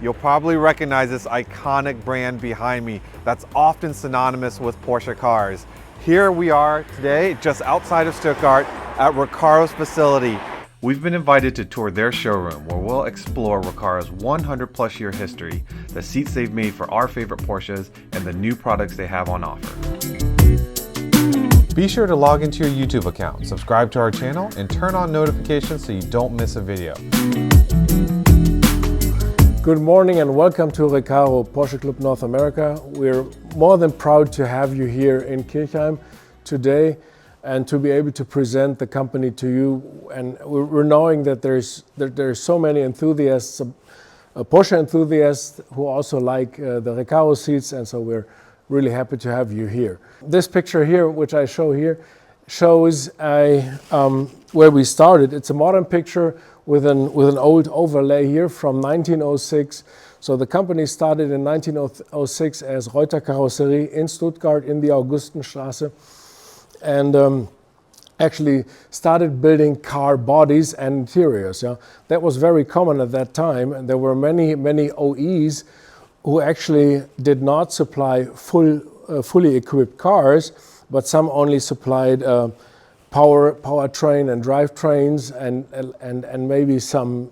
you'll probably recognize this iconic brand behind me that's often synonymous with Porsche cars. Here we are today, just outside of Stuttgart at Recaro's facility. We've been invited to tour their showroom where we'll explore Recaro's 100+ year history, the seats they've made for our favorite Porsches, and the new products they have on offer. Be sure to log into your YouTube account, subscribe to our channel, and turn on notifications so you don't miss a video. Good morning and welcome to Recaro Porsche Club North America. We're more than proud to have you here in Kirchheim today and to be able to present the company to you. And we're knowing that there's so many enthusiasts, Porsche enthusiasts who also like the Recaro seats, and so we're really happy to have you here. This picture here, which I show here, shows where we started. It's a modern picture with an old overlay here from 1906. So the company started in 1906 as Reutter Karosserie in Stuttgart in the Augustenstraße, and actually started building car bodies and interiors. Yeah? That was very common at that time, and there were many OEs who actually did not supply fully equipped cars, but some only supplied powertrain and drivetrains, and maybe some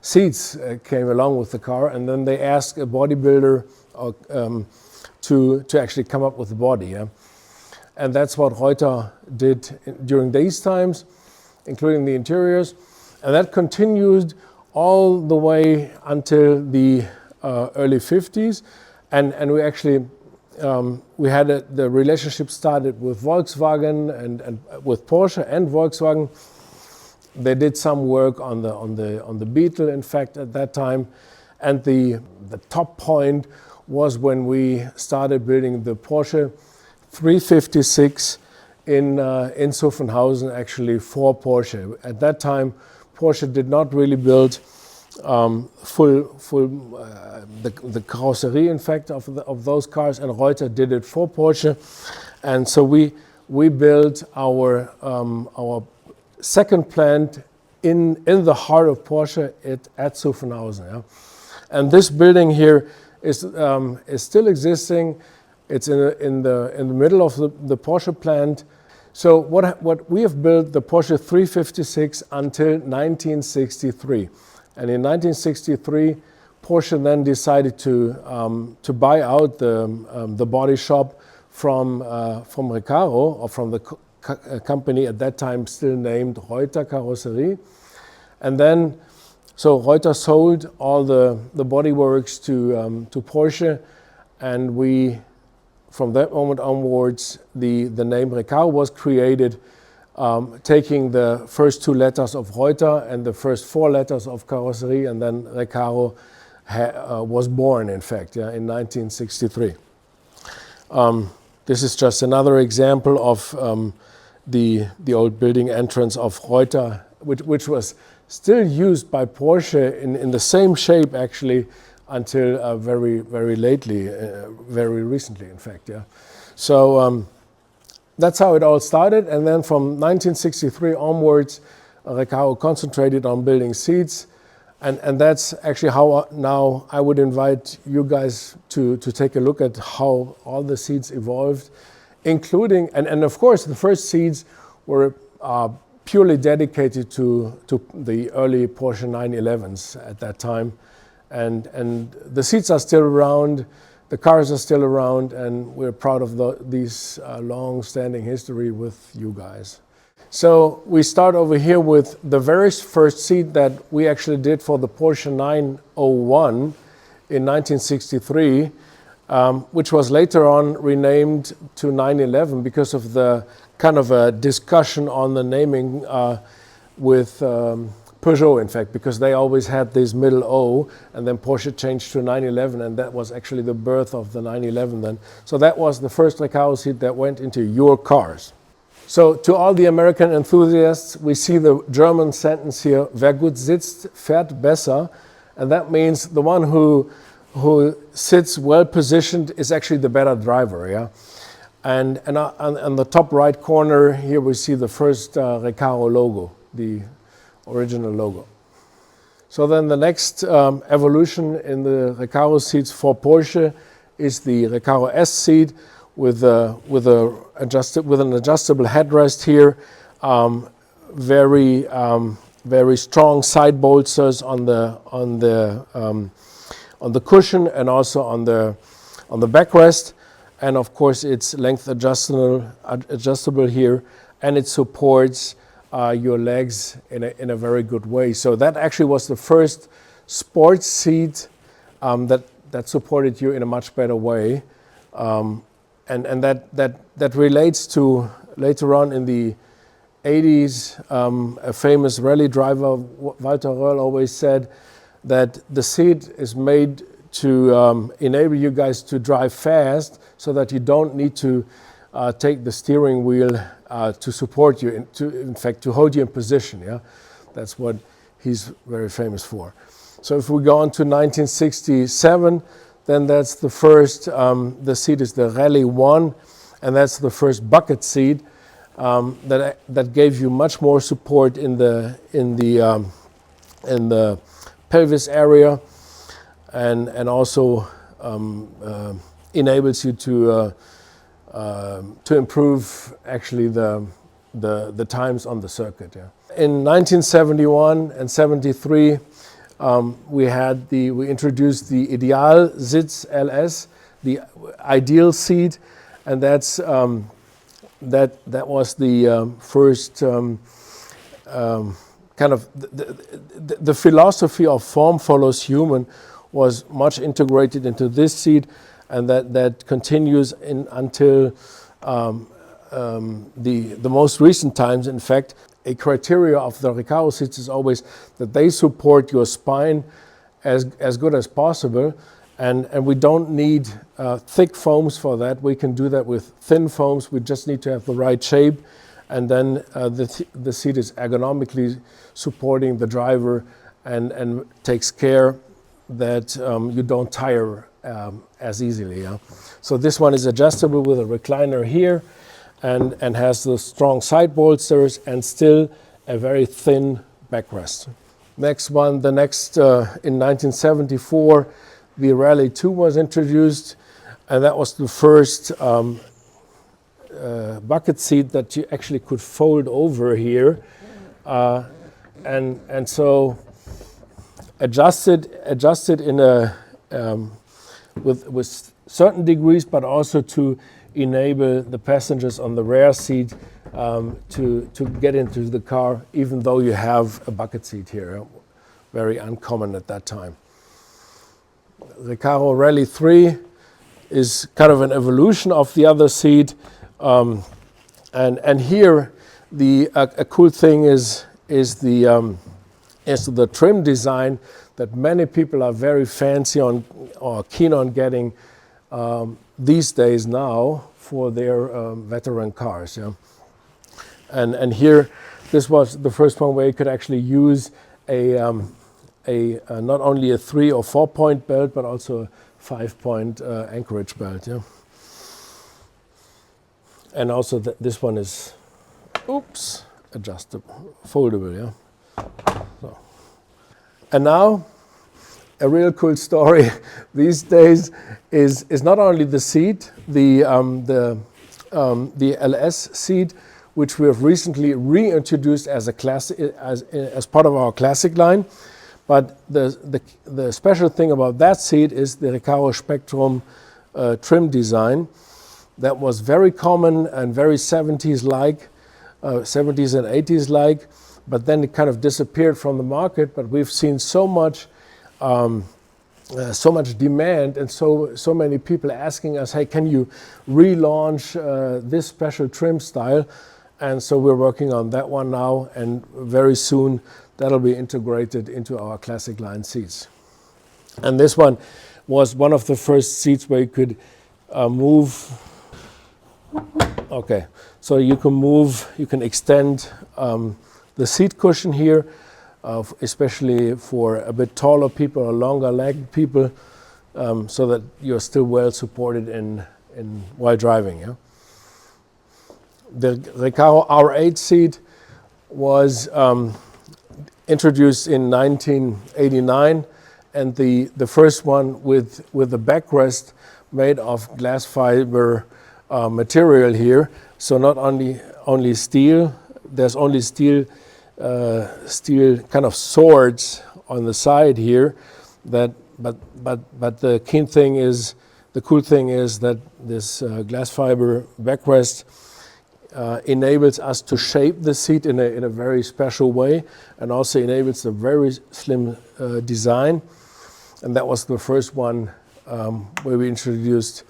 seats came along with the car, and then they asked a bodybuilder to actually come up with the body. Yeah? And that's what Reutter did during these times, including the interiors, and that continued all the way until the early 50s, and we actually we had the relationship started with Volkswagen and with Porsche and Volkswagen. They did some work on the Beetle, in fact, at that time, and the top point was when we started building the Porsche 356 in Zuffenhausen, actually for Porsche. At that time, Porsche did not really build the carrosserie, in fact, of those cars, and Reutter did it for Porsche, and so we built our second plant in the heart of Porsche at Zuffenhausen. Yeah? And this building here is still existing. It's in the middle of the Porsche plant. So what we have built the Porsche 356 until 1963. And in 1963, Porsche then decided to buy out the body shop from Recaro, or from the company at that time still named Reutter Karosserie. And then, so Reutter sold all the bodyworks to Porsche, and we, from that moment onwards, the name Recaro was created, taking the first two letters of Reutter and the first four letters of Karosserie, and then Recaro was born, in fact, yeah, in 1963. This is just another example of the old building entrance of Reutter, which was still used by Porsche in the same shape, actually, until very lately, very recently, in fact. Yeah. So that's how it all started, and then from 1963 onwards, Recaro concentrated on building seats, and that's actually how now I would invite you guys to take a look at how all the seats evolved, including, and of course the first seats were purely dedicated to the early Porsche 911s at that time, and the seats are still around. The cars are still around, and we're proud of these long-standing history with you guys. So we start over here with the very first seat that we actually did for the Porsche 901 in 1963, which was later on renamed to 911 because of the kind of a discussion on the naming with Peugeot, in fact, because they always had this middle O, and then Porsche changed to 911, and that was actually the birth of the 911 then. So that was the first Recaro seat that went into your cars. So to all the American enthusiasts, we see the German sentence here, wer gut sitzt, fährt besser, and that means the one who sits well positioned is actually the better driver, yeah? And on the top right corner here we see the first Recaro logo, the original logo. So then the next evolution in the Recaro seats for Porsche is the Recaro S seat with an adjustable headrest here, very strong side bolsters on the cushion and also on the backrest, and of course it's length adjustable here, and it supports your legs in a very good way. So that actually was the first sports seat that supported you in a much better way, and that relates to later on in the 80s. A famous rally driver, Reutter Karosserie, always said that the seat is made to enable you guys to drive fast, so that you don't need to take the steering wheel to support you, in fact, to hold you in position. Yeah, that's what he's very famous for. So if we go on to 1967, then that's the first. The seat is the Rally 1, and that's the first bucket seat that gave you much more support in the pelvis area, and also enables you to improve actually the times on the circuit. Yeah. In 1971 and 73, we introduced the Ideal Sitz LS, the ideal seat, and that was the first kind of the philosophy of form follows human was much integrated into this seat, and that continues until the most recent times. In fact, a criteria of the Recaro seats is always that they support your spine as good as possible, and we don't need thick foams for that. We can do that with thin foams. We just need to have the right shape, and then the seat is ergonomically supporting the driver and takes care that you don't tire as easily. Yeah? So this one is adjustable with a recliner here, and has the strong side bolsters and still a very thin backrest. Next one, in 1974, the Rally 2 was introduced, and that was the first bucket seat that you actually could fold over here, and so adjusted in a with certain degrees, but also to enable the passengers on the rear seat to get into the car, even though you have a bucket seat here. Very uncommon at that time. Recaro Rally 3 is kind of an evolution of the other seat, and here a cool thing is the trim design that many people are very fancy on or keen on getting these days now for their veteran cars. Yeah? And here, this was the first one where you could actually use not only a 3 or 4 point belt, but also a 5-point anchorage belt. Yeah? And also this one is, adjustable, foldable. Yeah. So. And now, a real cool story these days is not only the seat, the LS seat, which we have recently reintroduced as a classic, as part of our classic line, but the special thing about that seat is the Recaro Spectrum trim design that was very common and very 70s-like, 70s and 80s-like, but then it kind of disappeared from the market. But we've seen so much demand, and so many people asking us, hey, can you relaunch this special trim style? And so we're working on that one now, and very soon that'll be integrated into our classic line seats. And this one was one of the first seats where you could move. Okay, so you can extend the seat cushion here, especially for a bit taller people or longer legged people, so that you're still well supported while driving. Yeah? The Recaro R8 seat was introduced in 1989, and the first one with the backrest made of glass fiber material here. So not only steel, there's only steel kind of swords on the side here. But the cool thing is that this glass fiber backrest enables us to shape the seat in a very special way, and also enables a very slim design. And that was the first one where we introduced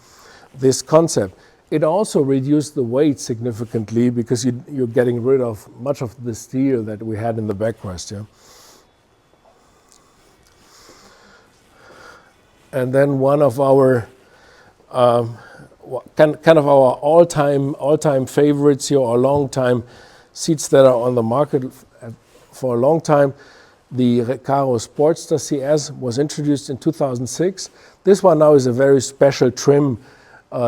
this concept. It also reduced the weight significantly because you're getting rid of much of the steel that we had in the backrest. Yeah? And then one of our kind of our all-time favorites here, or long-time seats that are on the market for a long time, the Recaro Sportster CS was introduced in 2006. This one now is a very special trim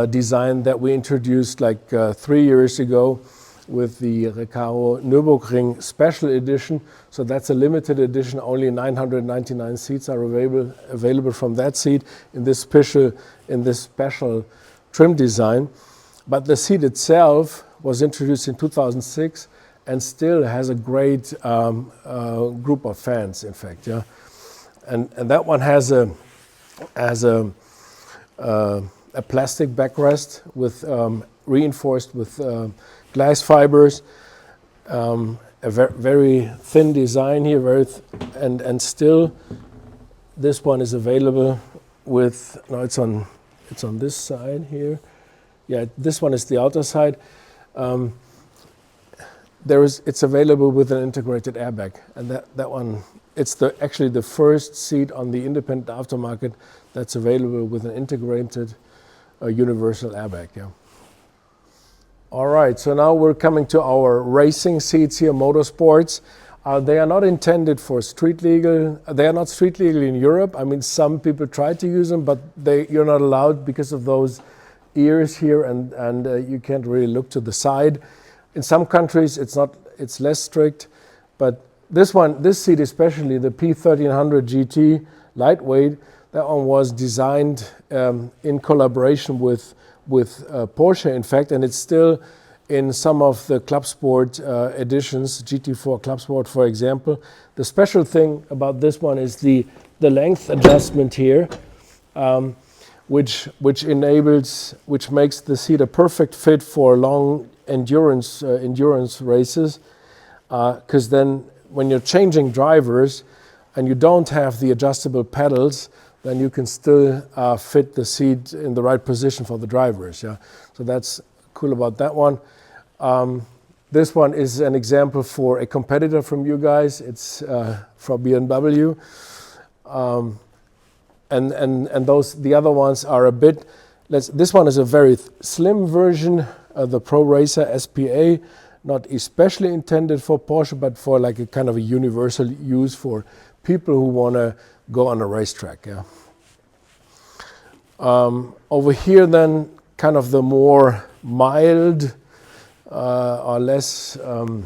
design that we introduced like 3 years ago with the Recaro Nürburgring Special Edition. So that's a limited edition. Only 999 seats are available from that seat in this special trim design. But the seat itself was introduced in 2006 and still has a great group of fans, in fact. Yeah, and that one has a plastic backrest with reinforced with glass fibers. A very thin design here, and still this one is available with, no, it's on this side here. Yeah, this one is the outer side. It's available with an integrated airbag, and that one, it's actually the first seat on the independent aftermarket that's available with an integrated universal airbag. Yeah. All right, so now we're coming to our racing seats here, Motorsports. They are not intended for street legal. They are not street legal in Europe. I mean, some people try to use them, but you're not allowed because of those ears here, and you can't really look to the side. In some countries, it's less strict, but this seat especially, the P1300 GT lightweight, that one was designed in collaboration with Porsche, in fact, and it's still in some of the Club Sport editions, GT4 Club Sport, for example. The special thing about this one is the length adjustment here, which makes the seat a perfect fit for long endurance races. Because then, when you're changing drivers and you don't have the adjustable pedals, then you can still fit the seat in the right position for the drivers. Yeah, so that's cool about that one. This one is an example for a competitor from you guys. It's from BMW, and the other ones are a bit. This one is a very slim version, the Pro Racer SPA, not especially intended for Porsche, but for like a kind of a universal use for people who want to go on a racetrack. Yeah. Over here, then, kind of the more mild or less, kind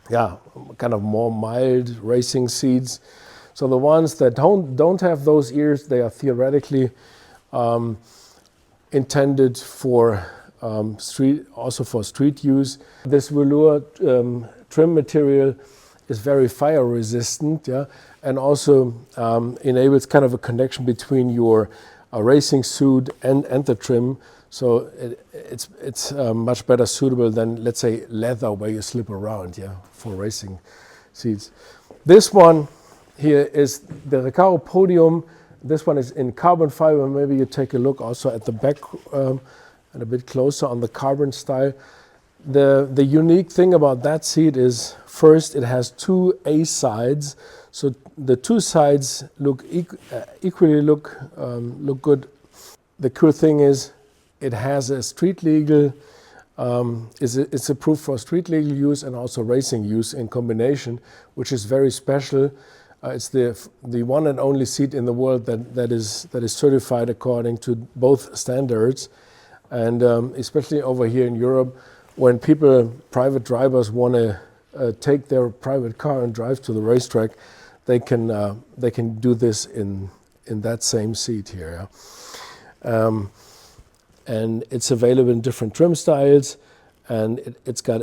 of more mild racing seats. So the ones that don't have those ears, they are theoretically intended for street use. This velour trim material is very fire resistant, yeah, and also enables kind of a connection between your racing suit and the trim. So it's much better suitable than, let's say, leather where you slip around, yeah, for racing seats. This one here is the Recaro Podium. This one is in carbon fiber. Maybe you take a look also at the back and a bit closer on the carbon style. The unique thing about that seat is, first, it has two A sides, so the two sides look equally look good. The cool thing is, it has a street legal. It's approved for street legal use and also racing use in combination, which is very special. It's the one and only seat in the world that is certified according to both standards, and especially over here in Europe, when private drivers want to take their private car and drive to the racetrack, they can do this in that same seat here. Yeah? And it's available in different trim styles, and it's got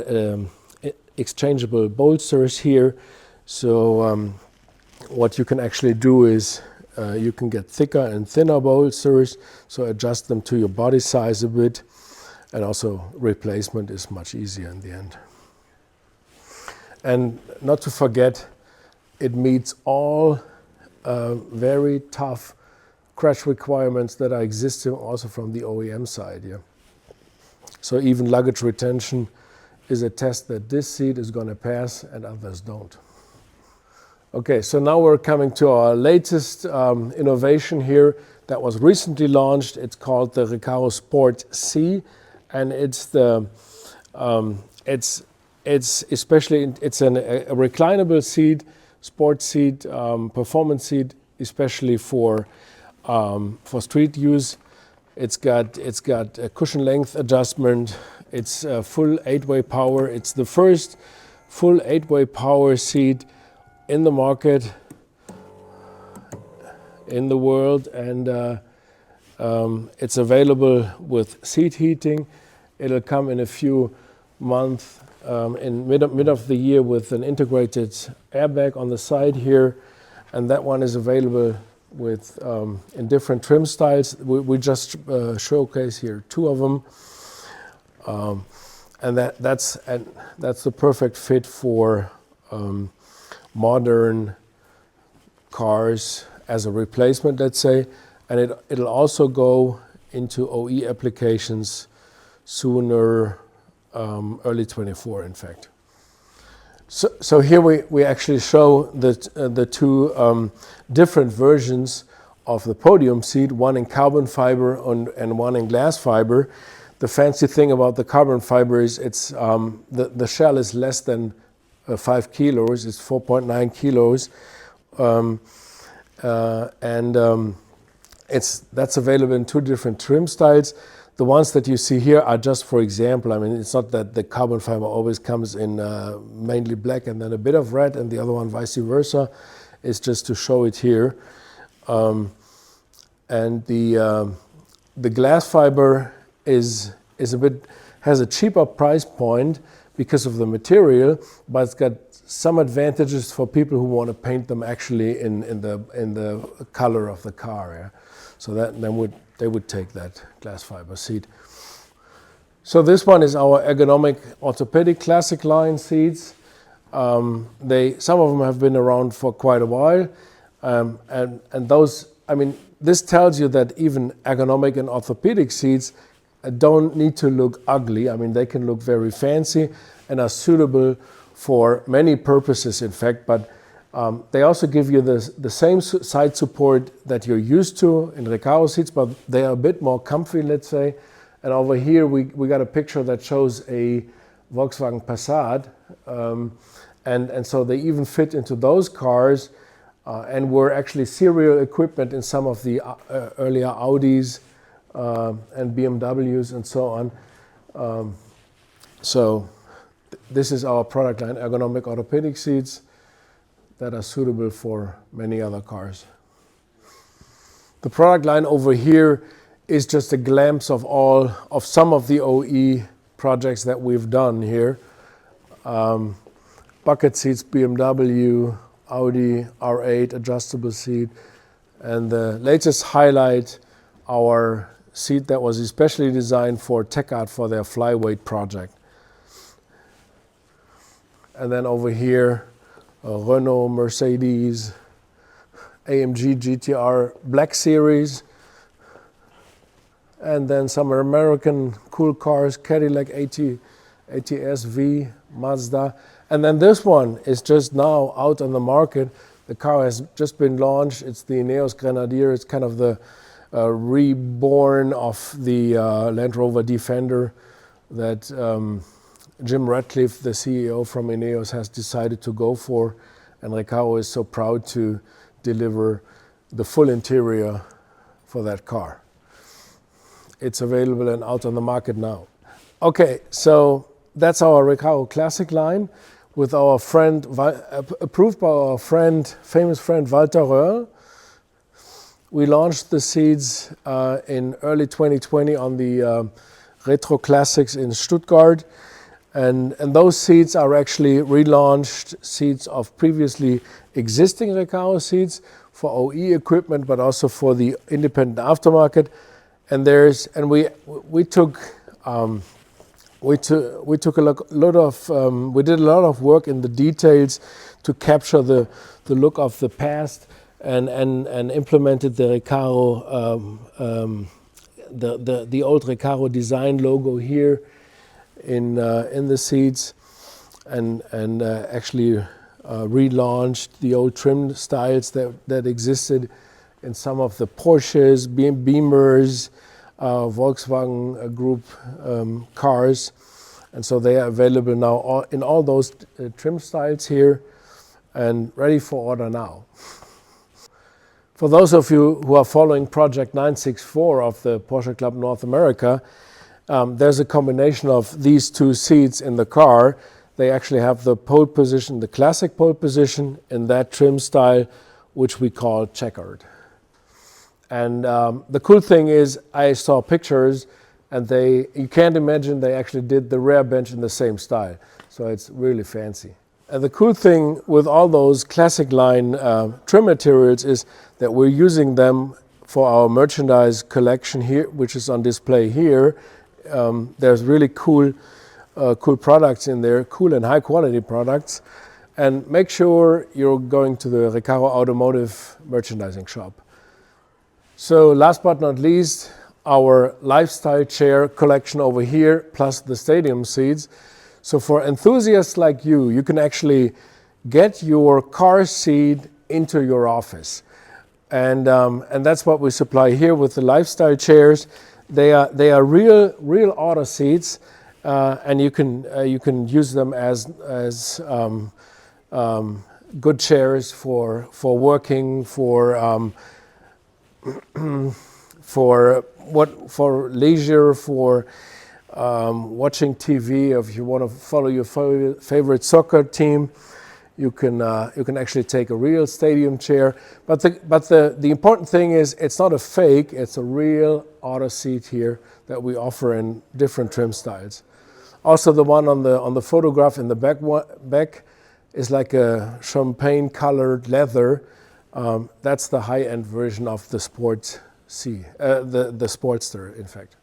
exchangeable bolsters here. So what you can actually do is you can get thicker and thinner bolsters, so adjust them to your body size a bit, and also replacement is much easier in the end. And not to forget, it meets all very tough crash requirements that are existing also from the OEM side. Yeah? So even luggage retention is a test that this seat is going to pass and others don't. Okay, so now we're coming to our latest innovation here that was recently launched. It's called the Recaro Sport C, and it's the it's a reclinable seat, sport seat, performance seat, especially for street use. It's got a cushion length adjustment. It's full 8-way power. It's the first full 8-way power seat in the market, in the world, and it's available with seat heating. It'll come in a few months in mid of the year with an integrated airbag on the side here, and that one is available with in different trim styles. We just showcase here 2 of them, and that's the perfect fit for modern cars as a replacement, let's say, and it'll also go into OE applications sooner, early 24 in fact. So here we actually show the 2 different versions of the Podium seat, one in carbon fiber and one in glass fiber. The fancy thing about the carbon fiber is it's the shell is less than 5 kilos, it's 4.9 kilos, that's available in 2 different trim styles. The ones that you see here are just for example. I mean, it's not that the carbon fiber always comes in mainly black and then a bit of red, and the other one vice versa. It's just to show it here. And the glass fiber has a cheaper price point because of the material, but it's got some advantages for people who want to paint them actually in the color of the car. Yeah? So that they would take that glass fiber seat. So this one is our ergonomic orthopedic classic line seats. Some of them have been around for quite a while, and those, I mean, this tells you that even ergonomic and orthopedic seats don't need to look ugly. I mean, they can look very fancy and are suitable for many purposes, in fact, but they also give you the same side support that you're used to in Recaro seats, but they are a bit more comfy, let's say. And over here, we got a picture that shows a Volkswagen Passat, and so they even fit into those cars, and were actually serial equipment in some of the earlier Audis and BMWs and so on. So this is our product line, ergonomic orthopedic seats that are suitable for many other cars. The product line over here is just a glimpse of some of the OE projects that we've done here. Bucket seats, BMW, Audi R8 adjustable seat, and the latest highlight, our seat that was especially designed for TechArt for their flyweight project. And then over here, Renault, Mercedes, AMG GTR Black Series, and then some American cool cars, Cadillac ATS-V, Mazda. And then this one is just now out on the market. The car has just been launched. It's the Ineos Grenadier. It's kind of the reborn of the Land Rover Defender that Jim Ratcliffe, the CEO from Ineos, has decided to go for, and Recaro is so proud to deliver the full interior for that car. It's available and out on the market now. Okay, so that's our Recaro Classic line. with our friend, approved by our friend, famous friend Reutter. We launched the seats in early 2020 on the Retro Classics in Stuttgart. And those seats are actually relaunched seats of previously existing Recaro seats for OE equipment, but also for the independent aftermarket. And we did a lot of work in the details to capture the look of the past and implemented the Recaro, the old Recaro design logo here in the seats, and actually relaunched the old trim styles that existed in some of the Porsches, Beamers, Volkswagen Group cars, and so they are available now in all those trim styles here and ready for order now. For those of you who are following Project 964 of the Porsche Club North America, there's a combination of these two seats in the car. They actually have the pole position, the classic pole position in that trim style, which we call checkered. And the cool thing is, I saw pictures, and you can't imagine they actually did the rear bench in the same style. So it's really fancy. And the cool thing with all those classic line trim materials is that we're using them for our merchandise collection here, which is on display here. There's really cool products in there, cool and high quality products. And make sure you're going to the Recaro Automotive merchandising shop. So last but not least, our lifestyle chair collection over here, plus the stadium seats. So for enthusiasts like you can actually get your car seat into your office. And that's what we supply here with the lifestyle chairs. They are real auto seats, and you can use them as good chairs for working, for leisure, for watching TV. If you want to follow your favorite soccer team, you can actually take a real stadium chair. But the important thing is, it's not a fake. It's a real auto seat here that we offer in different trim styles. Also, the one on the photograph in the back is like a champagne-colored leather. That's the high-end version of the Sport C, the Sportster, in fact.